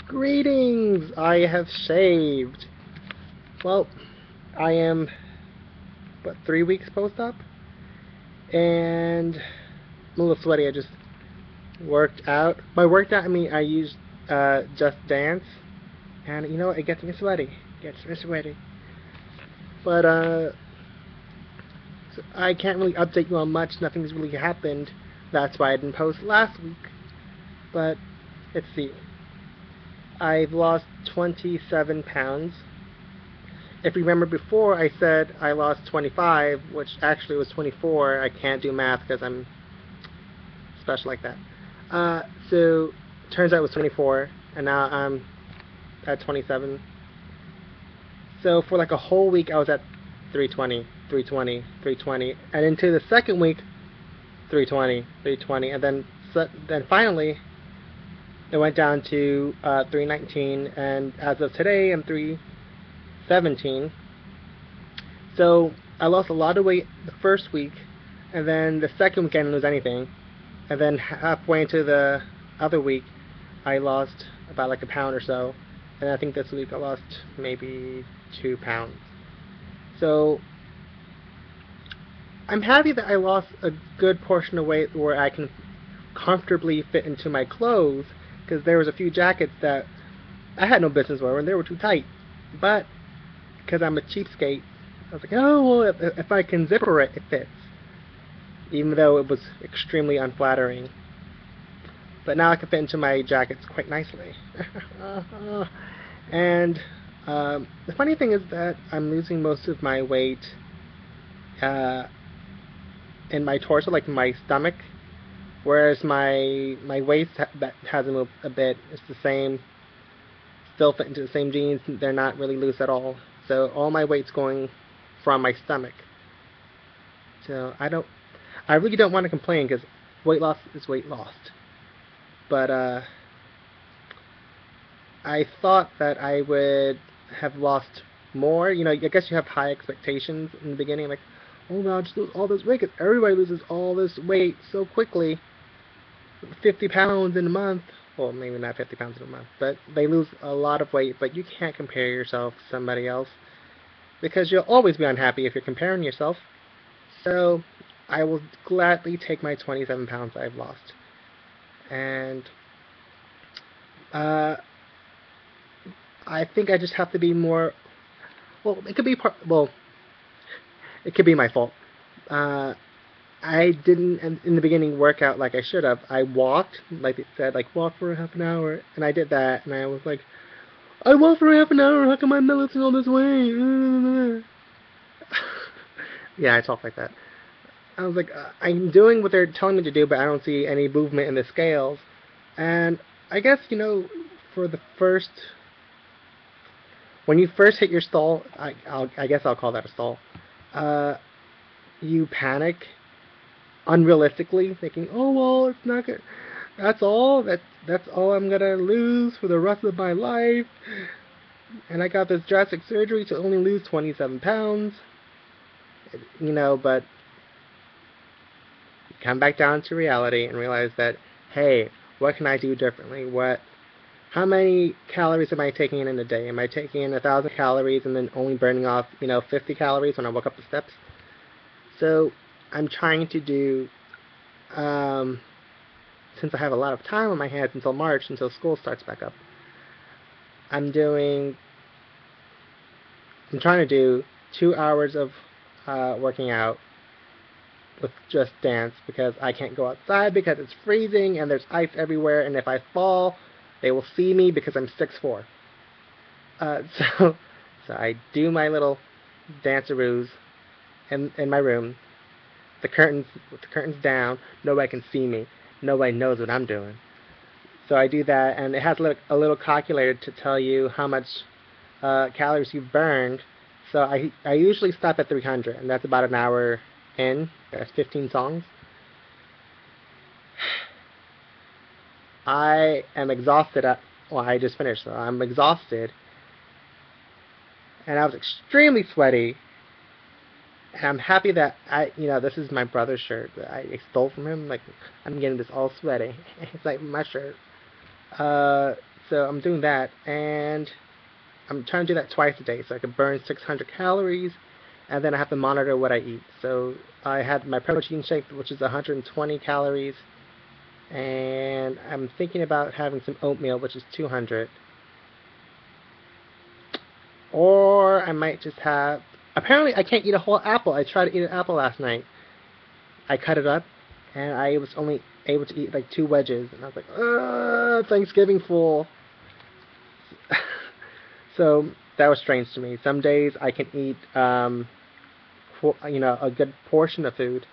Greetings! I have shaved. Well, I am, 3 weeks post-op? And I'm a little sweaty. I just worked out. By worked out, I mean I used Just Dance. And you know what? It gets me sweaty. Gets me sweaty. But, so I can't really update you on much. Nothing's really happened. That's why I didn't post last week. But, let's see. I've lost 27 pounds. If you remember before, I said I lost 25, which actually was 24. I can't do math because I'm special like that. So, turns out it was 24, and now I'm at 27. So, for like a whole week, I was at 320, 320, 320, and into the second week, 320, 320, and then finally, it went down to 319, and as of today, I'm 317. So I lost a lot of weight the first week, and then the second week I didn't lose anything, and then halfway into the other week, I lost about like a pound or so, and I think this week I lost maybe 2 pounds. So I'm happy that I lost a good portion of weight where I can comfortably fit into my clothes, because there was a few jackets that I had no business wearing; they were too tight. But because I'm a cheapskate, I was like, oh well, if I can zipper it, it fits, even though it was extremely unflattering. But now I can fit into my jackets quite nicely. And the funny thing is that I'm losing most of my weight uh, in my torso, like my stomach, whereas my waist that hasn't moved a bit. It's the same, still fit into the same jeans. They're not really loose at all. So all my weight's going from my stomach. So I really don't want to complain because weight loss is weight lost. But I thought that I would have lost more. You know, I guess you have high expectations in the beginning, like, oh no, I'll just lose all this weight because everybody loses all this weight so quickly. 50 pounds in a month. Well, maybe not 50 pounds in a month, but they lose a lot of weight. But you can't compare yourself to somebody else because you'll always be unhappy if you're comparing yourself. So I will gladly take my 27 pounds I've lost. And uh, I think I just have to be more. Well, it could be part. Well, it could be my fault. Uh, I didn't in the beginning work out like I should have. I walked, like it said, like walk for half an hour, and I did that, and I was like, I walked for half an hour. How come I'm not losing all this weight? Yeah, I talk like that. I was like, I'm doing what they're telling me to do, but I don't see any movement in the scales. And I guess for the first, when you first hit your stall, I guess I'll call that a stall. Uh, you panic unrealistically, thinking, oh well, it's not good. That's all. That's all I'm gonna lose for the rest of my life. And I got this drastic surgery to only lose 27 pounds. But come back down to reality and realize that, hey, what can I do differently? How many calories am I taking in a day? Am I taking in 1,000 calories and then only burning off, 50 calories when I walk up the steps? So I'm trying to do, um, since I have a lot of time on my hands until March, until school starts back up, I'm doing, I'm trying to do 2 hours of working out with Just Dance because I can't go outside because it's freezing and there's ice everywhere, and if I fall, they will see me because I'm 6'4". Uh, so, so I do my little danceroos in my room. With the curtains down, nobody can see me. Nobody knows what I'm doing. So I do that, and it has a little calculator to tell you how much calories you've burned. So I usually stop at 300, and that's about an hour in. That's 15 songs. I am exhausted. Well, I just finished, so I'm exhausted, and I was extremely sweaty. And I'm happy that this is my brother's shirt that I stole from him. Like, I'm getting this all sweaty. It's like my shirt. So I'm doing that, and I'm trying to do that twice a day so I can burn 600 calories, and then I have to monitor what I eat. So I had my protein shake, which is 120 calories, and I'm thinking about having some oatmeal, which is 200. Or I might just have... Apparently I can't eat a whole apple. I tried to eat an apple last night. I cut it up, and I was only able to eat like 2 wedges, and I was like, Thanksgiving full. So that was strange to me. Some days I can eat, a good portion of food,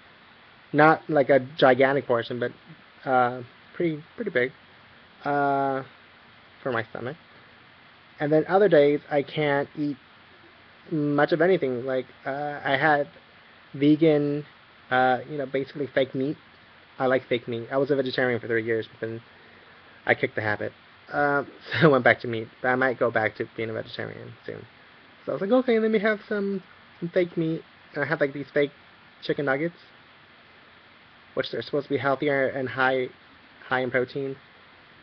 not like a gigantic portion, but pretty big for my stomach. And then other days I can't eat much of anything. Like I had vegan, basically fake meat. I like fake meat. I was a vegetarian for 3 years, but then I kicked the habit. So I went back to meat, but I might go back to being a vegetarian soon. So I was like, okay, let me have some fake meat. And I had like these fake chicken nuggets, which they're supposed to be healthier and high in protein.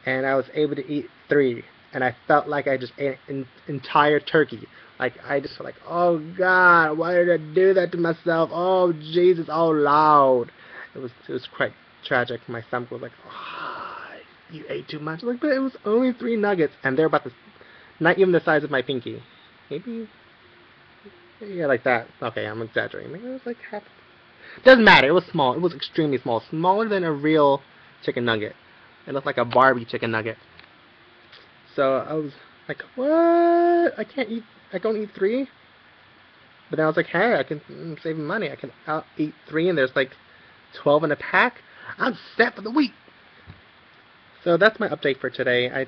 And I was able to eat 3, and I felt like I just ate an entire turkey. Like I just felt like, oh God, why did I do that to myself? Oh Jesus, oh Lord. It was quite tragic. My stomach was like, you ate too much. Like, but it was only 3 nuggets, and they're about not even the size of my pinky. Maybe, yeah, like that. Okay, I'm exaggerating. Maybe it was like half. Doesn't matter. It was small. It was extremely small, smaller than a real chicken nugget. It looked like a Barbie chicken nugget. So I was like, what? I can't eat 3. But then I was like, hey, I can save money. I can eat 3, and there's like 12 in a pack. I'm set for the week. So that's my update for today. I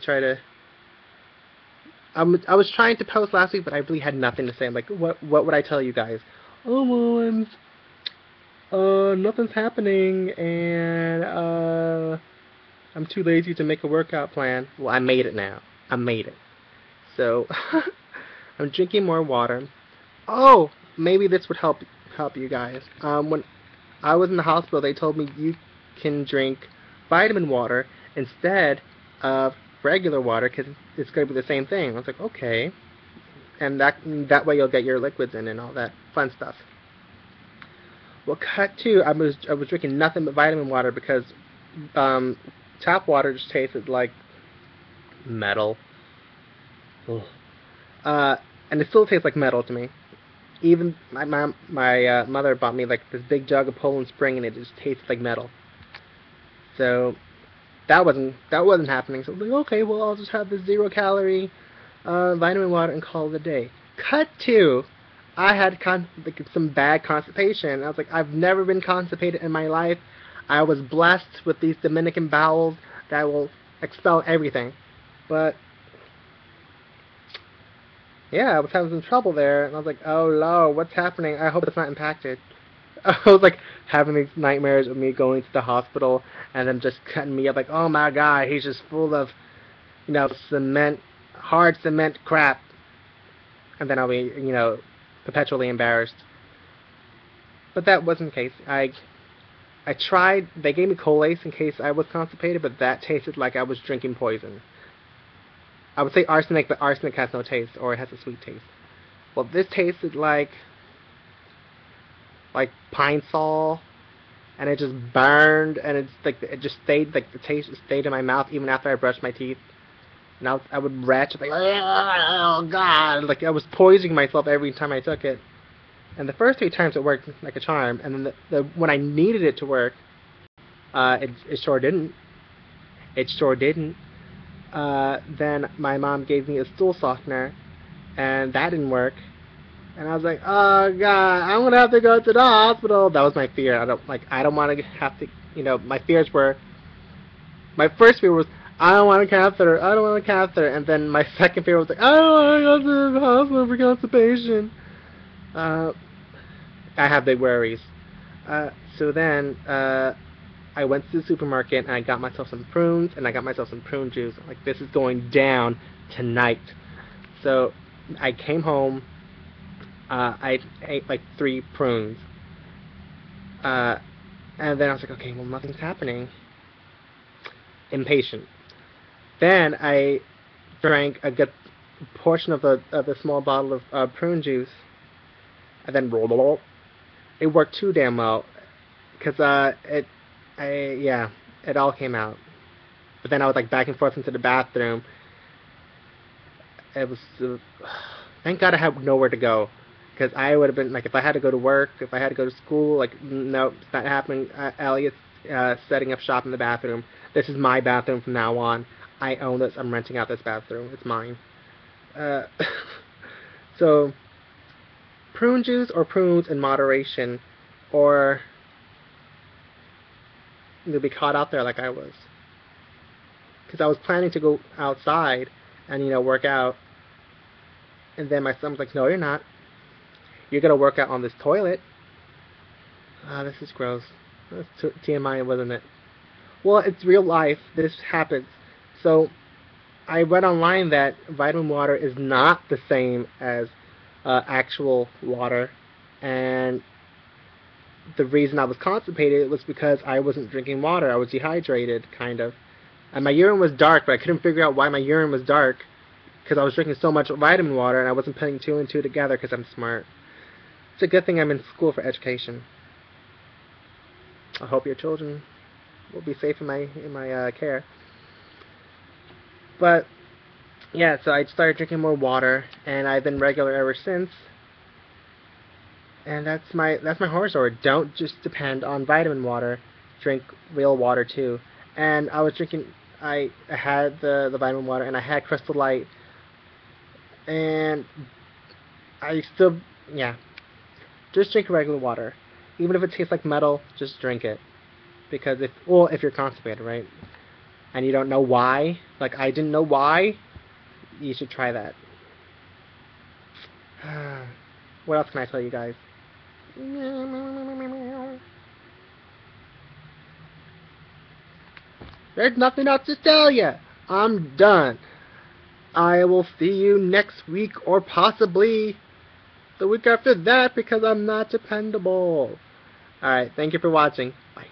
was trying to post last week, but I really had nothing to say. I'm like, what would I tell you guys? Oh, well, nothing's happening, and I'm too lazy to make a workout plan. Well, I made it now. I made it. So I'm drinking more water. Oh, maybe this would help you guys. When I was in the hospital, they told me you can drink vitamin water instead of regular water because it's going to be the same thing. I was like, okay, and that way you'll get your liquids in and all that fun stuff. Well, cut to I was drinking nothing but vitamin water because tap water just tasted like metal. And it still tastes like metal to me. Even my mother bought me like this big jug of Poland Spring, and it just tasted like metal. So that wasn't happening. So I was like, okay, well, I'll just have this 0-calorie vitamin water and call it a day. Cut to, I had some bad constipation. I was like, I've never been constipated in my life. I was blessed with these Dominican bowels that will expel everything. But yeah, I was having some trouble there, and I was like, oh Lord, what's happening? I hope it's not impacted. I was like having these nightmares of me going to the hospital and them just cutting me up like, oh my God, he's just full of, hard cement crap. And then I'll be, perpetually embarrassed. But that wasn't the case. I tried, they gave me Colace in case I was constipated, but that tasted like I was drinking poison. I would say arsenic, but arsenic has no taste, or it has a sweet taste. Well, this tasted like pine sol, and it just burned, and it's like it just stayed, like the taste stayed in my mouth even after I brushed my teeth. And I would retch, like, oh God, like I was poisoning myself every time I took it. And the first 3 times it worked like a charm, and then when I needed it to work, it sure didn't. It sure didn't. Then my mom gave me a stool softener, and that didn't work. And I was like, oh God, I'm gonna have to go to the hospital. That was my fear. I don't want to have to, my first fear was, I don't want a catheter. I don't want a catheter. And then my second fear was like, I don't want to go to the hospital for constipation. I have big worries. So then, I went to the supermarket and I got myself some prunes and I got myself some prune juice. Like, this is going down tonight. So I came home. I ate like 3 prunes. And then I was like, okay, well, nothing's happening. Impatient. Then I drank a good portion of the small bottle of prune juice, and then it worked too damn well, cause it all came out. But then I was like back and forth into the bathroom. It was thank God I had nowhere to go, because I would have been like, if I had to go to work, if I had to go to school, like, nope, it's not happening. Elliot's setting up shop in the bathroom. This is my bathroom from now on. I own this. I'm renting out this bathroom. It's mine. Uh, so, prune juice or prunes in moderation, or you'll be caught out there like I was. Because I was planning to go outside and, work out. And then my son was like, no, you're not. You're going to work out on this toilet. This is gross. That's TMI, wasn't it? Well, it's real life. This happens. So, I read online that vitamin water is not the same as actual water. And the reason I was constipated was because I wasn't drinking water. I was dehydrated, kind of. And my urine was dark, but I couldn't figure out why my urine was dark, because I was drinking so much vitamin water, and I wasn't putting two and two together because I'm smart. It's a good thing I'm in school for education. I hope your children will be safe in my care. But yeah, so I started drinking more water, and I've been regular ever since. And that's my horror story. Don't just depend on vitamin water. Drink real water too. And I was drinking. I had the vitamin water, and I had Crystal Light, and I still, just drink regular water. Even if it tastes like metal, just drink it. Because if you're constipated, right, and you don't know why, like I didn't know why, you should try that. What else can I tell you guys? There's nothing else to tell you. I'm done. I will see you next week, or possibly the week after that, because I'm not dependable. Alright, thank you for watching. Bye.